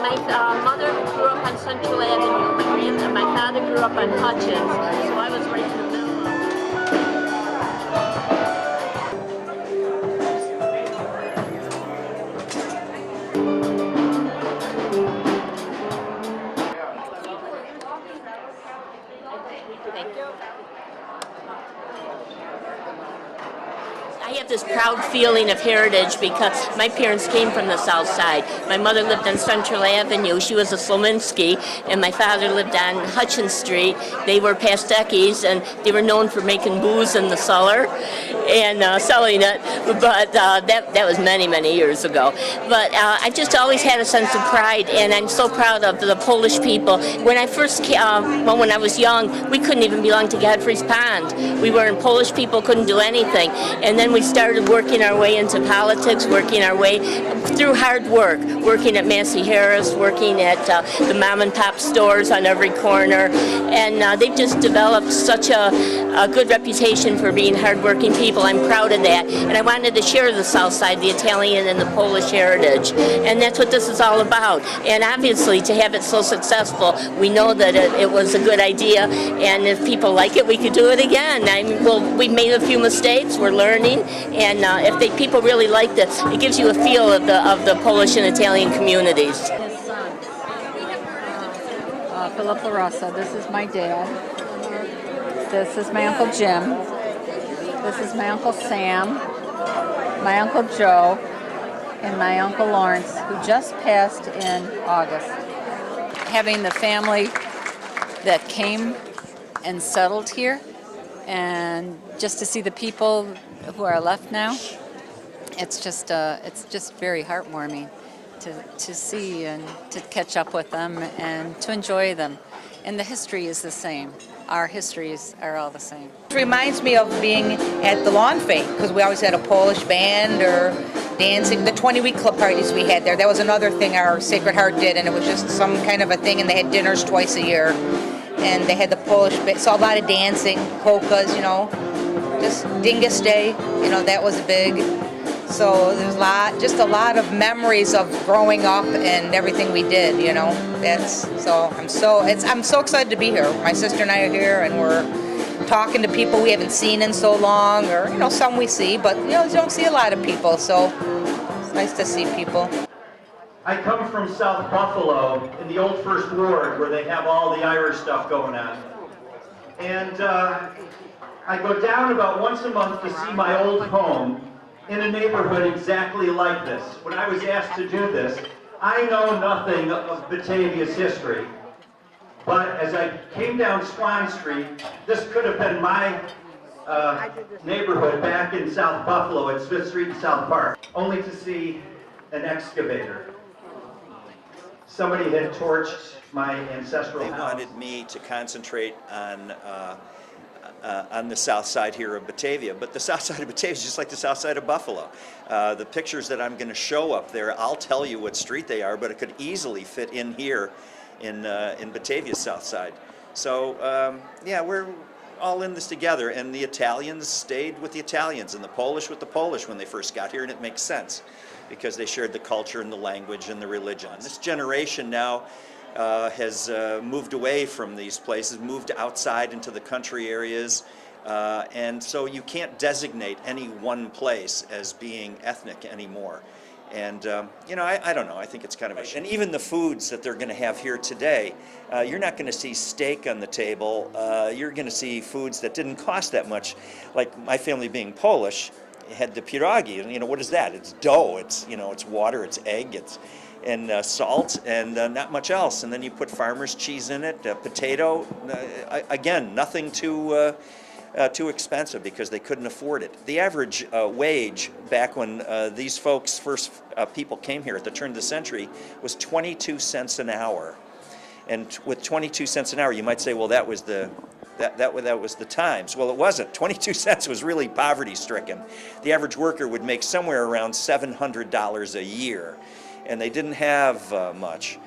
My mother grew up on Central Avenue. My father grew up on Hutchins, so I was right in the middle of it. Thank you. I have this proud feeling of heritage because my parents came from the South Side. My mother lived on Central Avenue. She was a Slominski, and my father lived on Hutchins Street. They were Pastekis, and they were known for making booze in the cellar and selling it, but that was many, many years ago. But I just always had a sense of pride, and I'm so proud of the Polish people. When I first came, when I was young, we couldn't even belong to Godfrey's Pond. We weren't Polish people, couldn't do anything. And then we started working our way into politics, working our way through hard work, working at Massey Harris, working at the mom and pop stores on every corner. And they've just developed such a good reputation for being hardworking people. I'm proud of that. And I wanted to share the South Side, the Italian and the Polish heritage. And that's what this is all about. And obviously, to have it so successful, we know that it was a good idea. And if people like it, we could do it again. We've made a few mistakes. We're learning. And if people really like this, it gives you a feel of the Polish and Italian communities. His son, Philip LaRossa. This is my dad. This is my Uncle Jim. This is my Uncle Sam, my Uncle Joe, and my Uncle Lawrence, who just passed in August. Having the family that came and settled here, and just to see the people who are left now, it's just very heartwarming to see and to catch up with them and to enjoy them. And the history is the same. Our histories are all the same. It reminds me of being at the Lawn Fete, because we always had a Polish band or dancing. The 20-week club parties we had there, that was another thing our Sacred Heart did, and it was just some kind of a thing, and they had dinners twice a year. And they had the Polish band, so a lot of dancing, polkas, just Dingus Day, that was big. So there's a lot of memories of growing up and everything we did, I'm so excited to be here. My sister and I are here, and we're talking to people we haven't seen in so long, or some we see, but you don't see a lot of people, so it's nice to see people. I come from South Buffalo in the old First Ward, where they have all the Irish stuff going on. And I go down about once a month to see my old home in a neighborhood exactly like this. When I was asked to do this, I know nothing of Batavia's history. But as I came down Swan Street, this could have been my neighborhood back in South Buffalo at Smith Street and South Park, only to see an excavator. Somebody had torched my ancestral house. They wanted me to concentrate on the south side here of Batavia, but the south side of Batavia is just like the south side of Buffalo. The pictures that I'm going to show up there, I'll tell you what street they are, but it could easily fit in here in Batavia's south side. So yeah, we're all in this together, and the Italians stayed with the Italians and the Polish with the Polish when they first got here, and it makes sense because they shared the culture and the language and the religion. This generation now has moved away from these places, moved outside into the country areas, and so you can't designate any one place as being ethnic anymore. And I don't know, I think it's kind of a shame. And even the foods that they're going to have here today, you're not going to see steak on the table. You're going to see foods that didn't cost that much. Like my family being Polish, had the pierogi, and what is that? It's dough, it's water, it's egg, and salt, and not much else. And then you put farmer's cheese in it, potato. Again, nothing too expensive because they couldn't afford it. The average wage back when these folks, first people came here at the turn of the century, was 22 cents an hour. And with 22 cents an hour, you might say, well, that was the times. Well, it wasn't. 22 cents was really poverty-stricken. The average worker would make somewhere around $700 a year, and they didn't have much.